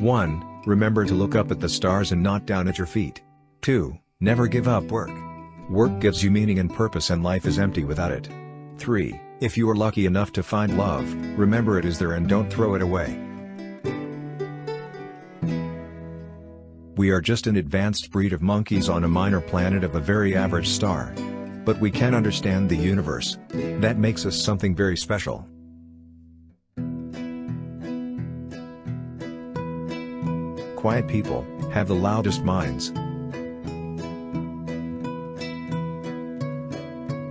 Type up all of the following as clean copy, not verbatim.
1. Remember to look up at the stars and not down at your feet. 2. Never give up work. Work gives you meaning and purpose, and life is empty without it. 3. If you are lucky enough to find love, remember it is there and don't throw it away. We are just an advanced breed of monkeys on a minor planet of a very average star. But we can understand the universe. That makes us something very special. Quiet people have the loudest minds.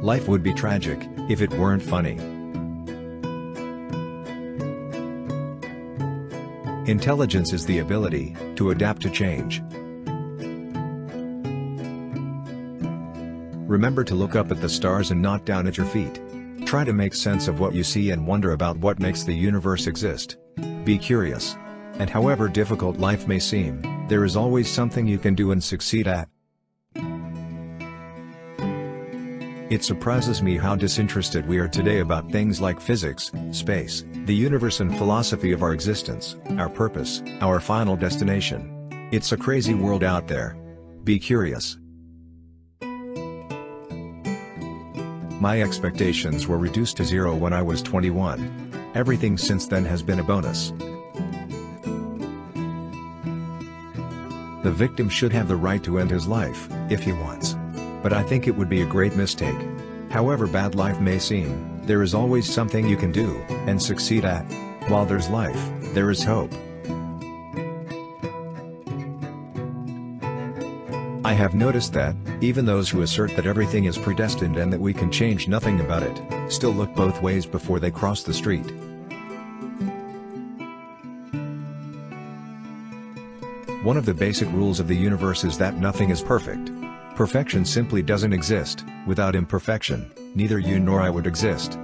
Life would be tragic if it weren't funny. Intelligence is the ability to adapt to change. Remember to look up at the stars and not down at your feet. Try to make sense of what you see and wonder about what makes the universe exist. Be curious. And however difficult life may seem, there is always something you can do and succeed at. It surprises me how disinterested we are today about things like physics, space, the universe, and philosophy of our existence, our purpose, our final destination. It's a crazy world out there. Be curious. My expectations were reduced to zero when I was 21. Everything since then has been a bonus. The victim should have the right to end his life, if he wants. But I think it would be a great mistake. However bad life may seem, there is always something you can do, and succeed at. While there's life, there is hope. I have noticed that, even those who assert that everything is predestined and that we can change nothing about it, still look both ways before they cross the street. One of the basic rules of the universe is that nothing is perfect. Perfection simply doesn't exist. Without imperfection, neither you nor I would exist.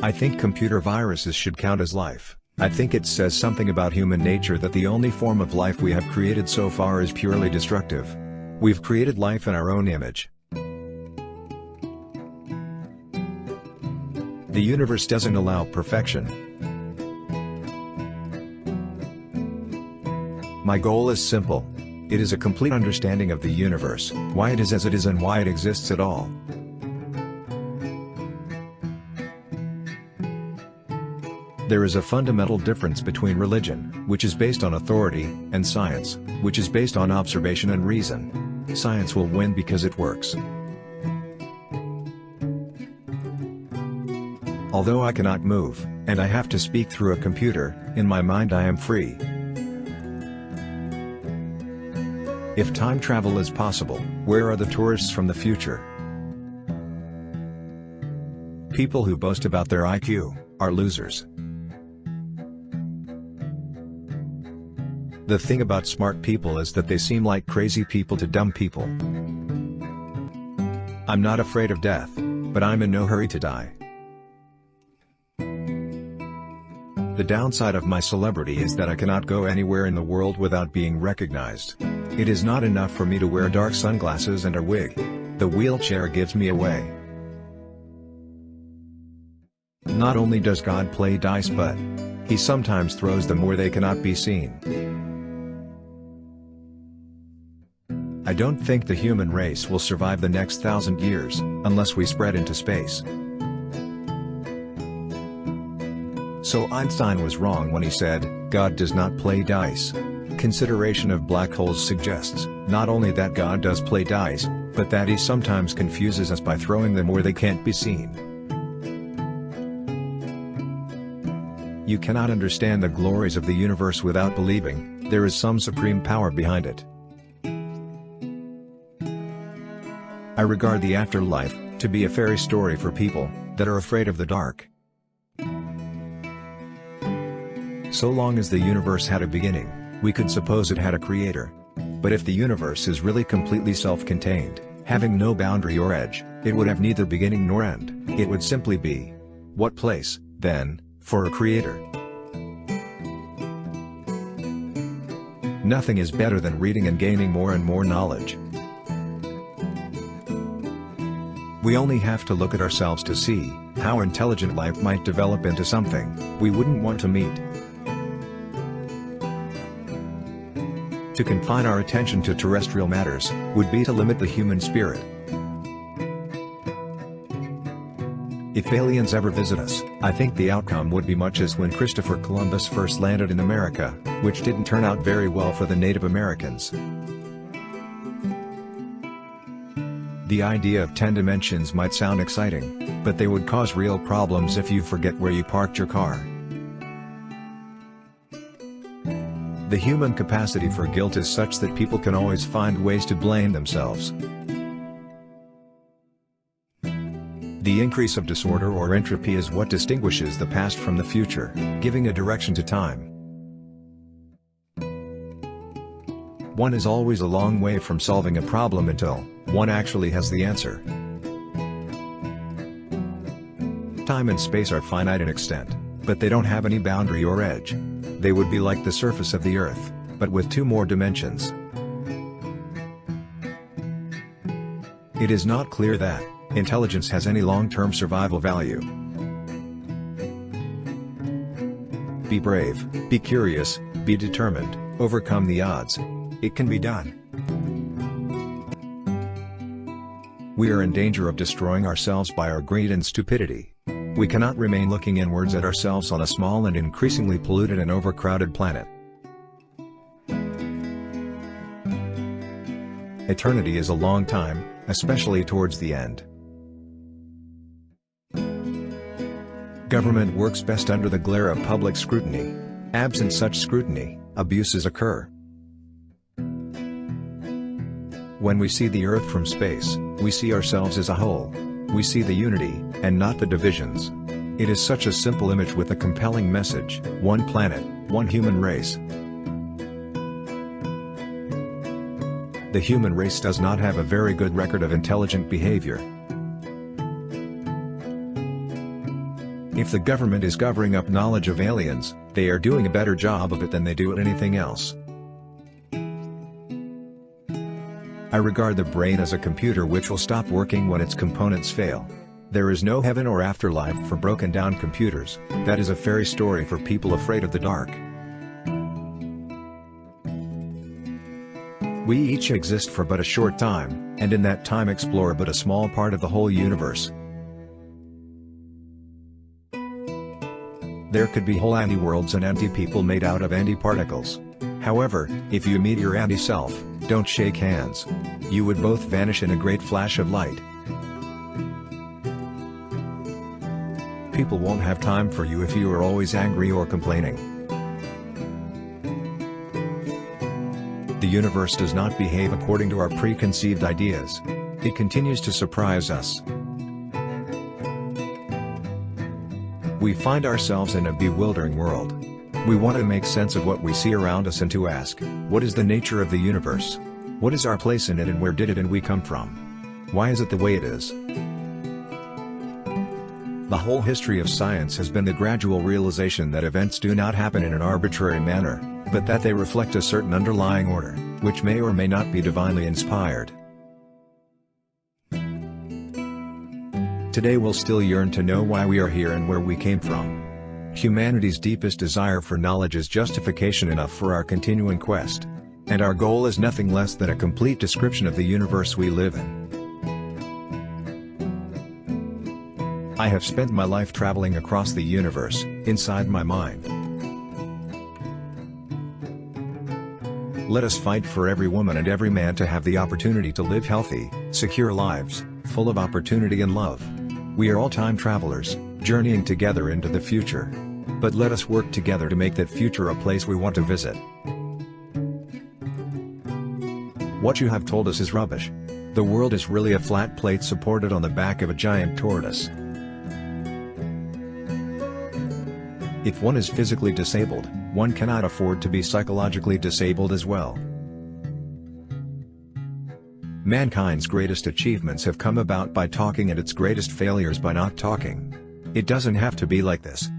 I think computer viruses should count as life. I think it says something about human nature that the only form of life we have created so far is purely destructive. We've created life in our own image. The universe doesn't allow perfection. My goal is simple. It is a complete understanding of the universe, why it is as it is and why it exists at all. There is a fundamental difference between religion, which is based on authority, and science, which is based on observation and reason. Science will win because it works. Although I cannot move, and I have to speak through a computer, in my mind I am free. If time travel is possible, where are the tourists from the future? People who boast about their IQ are losers. The thing about smart people is that they seem like crazy people to dumb people. I'm not afraid of death, but I'm in no hurry to die. The downside of my celebrity is that I cannot go anywhere in the world without being recognized. It is not enough for me to wear dark sunglasses and a wig. The wheelchair gives me away. Not only does God play dice, but He sometimes throws them where they cannot be seen. I don't think the human race will survive the next 1,000 years, unless we spread into space. So Einstein was wrong when he said, God does not play dice. Consideration of black holes suggests, not only that God does play dice, but that He sometimes confuses us by throwing them where they can't be seen. You cannot understand the glories of the universe without believing there is some supreme power behind it. I regard the afterlife to be a fairy story for people that are afraid of the dark. So long as the universe had a beginning, we could suppose it had a creator. But if the universe is really completely self-contained, having no boundary or edge, it would have neither beginning nor end. It would simply be. What place, then, for a creator? Nothing is better than reading and gaining more and more knowledge. We only have to look at ourselves to see how intelligent life might develop into something we wouldn't want to meet. To confine our attention to terrestrial matters would be to limit the human spirit. If aliens ever visit us, I think the outcome would be much as when Christopher Columbus first landed in America, which didn't turn out very well for the Native Americans. The idea of 10 dimensions might sound exciting, but they would cause real problems if you forget where you parked your car. The human capacity for guilt is such that people can always find ways to blame themselves. The increase of disorder or entropy is what distinguishes the past from the future, giving a direction to time. One is always a long way from solving a problem until one actually has the answer. Time and space are finite in extent, but they don't have any boundary or edge. They would be like the surface of the Earth, but with 2 more dimensions. It is not clear that intelligence has any long-term survival value. Be brave, be curious, be determined, overcome the odds. It can be done. We are in danger of destroying ourselves by our greed and stupidity. We cannot remain looking inwards at ourselves on a small and increasingly polluted and overcrowded planet. Eternity is a long time, especially towards the end. Government works best under the glare of public scrutiny. Absent such scrutiny, abuses occur. When we see the Earth from space, we see ourselves as a whole. We see the unity, and not the divisions. It is such a simple image with a compelling message: one planet, one human race. The human race does not have a very good record of intelligent behavior. If the government is covering up knowledge of aliens, they are doing a better job of it than they do at anything else. I regard the brain as a computer which will stop working when its components fail. There is no heaven or afterlife for broken down computers. That is a fairy story for people afraid of the dark. We each exist for but a short time, and in that time explore but a small part of the whole universe. There could be whole anti-worlds and anti-people made out of anti-particles. However, if you meet your anti-self, don't shake hands. You would both vanish in a great flash of light. People won't have time for you if you are always angry or complaining. The universe does not behave according to our preconceived ideas. It continues to surprise us. We find ourselves in a bewildering world. We want to make sense of what we see around us and to ask, what is the nature of the universe? What is our place in it, and where did it and we come from? Why is it the way it is? The whole history of science has been the gradual realization that events do not happen in an arbitrary manner, but that they reflect a certain underlying order, which may or may not be divinely inspired. Today we'll still yearn to know why we are here and where we came from. Humanity's deepest desire for knowledge is justification enough for our continuing quest. And our goal is nothing less than a complete description of the universe we live in. I have spent my life traveling across the universe, inside my mind. Let us fight for every woman and every man to have the opportunity to live healthy, secure lives, full of opportunity and love. We are all time travelers, journeying together into the future. But let us work together to make that future a place we want to visit. What you have told us is rubbish. The world is really a flat plate supported on the back of a giant tortoise. If one is physically disabled, one cannot afford to be psychologically disabled as well. Mankind's greatest achievements have come about by talking and its greatest failures by not talking. It doesn't have to be like this.